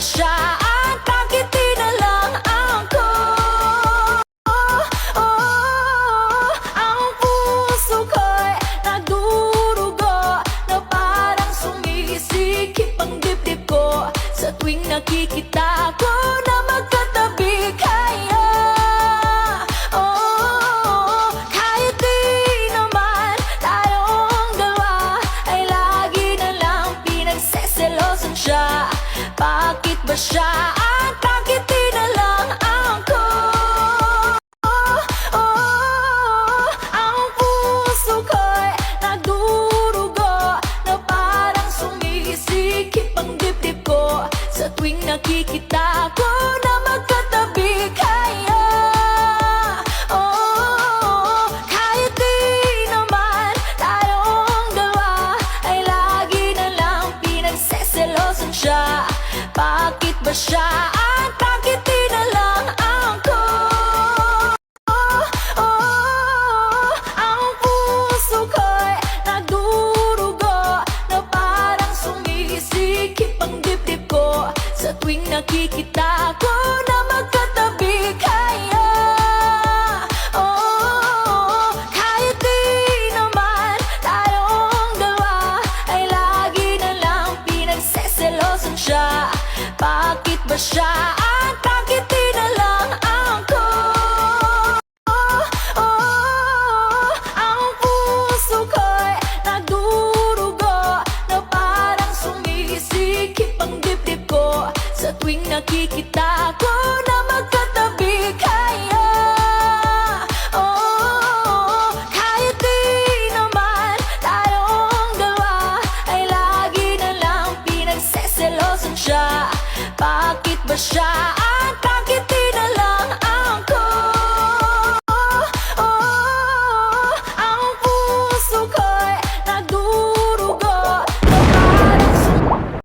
siya at bakit di na lang ako? Ang puso ko'y nagdurugo na parang sumisikip ang dibdib ko sa tuwing nakikita ko na magkatabi kayo. Kahit di naman tayong dalawa ay lagi na lang pinagseselosan siya. Bakit ba siya at bakit di na lang ako? Ang puso ko'y nagdurugo na parang sumisikip ang dibdib ko sa tuwing nakikita ko na magkatabi kayo. Kahit di naman tayong dalawa ay lagi na lang pinagseselosan siya. Bakit ba siya at bakit di na lang ako? Ang puso ko'y nagdurugo na parang sumisikip ang dibdib ko sa tuwing nakikita ko na magkatabi kayo. Kahit di naman tayong dalawa ay lagi na lang pinagseselosan siya. Bakit ba siya at bakit di na lang ako? Ang puso ko'y nagdurugo na parang sumisikip ang dibdib ko sa tuwing nakikita ko na magkatabi kayo. Kahit di naman tayong dalawa ay lagi na lang pinagseselosan siya. Bakit ba siya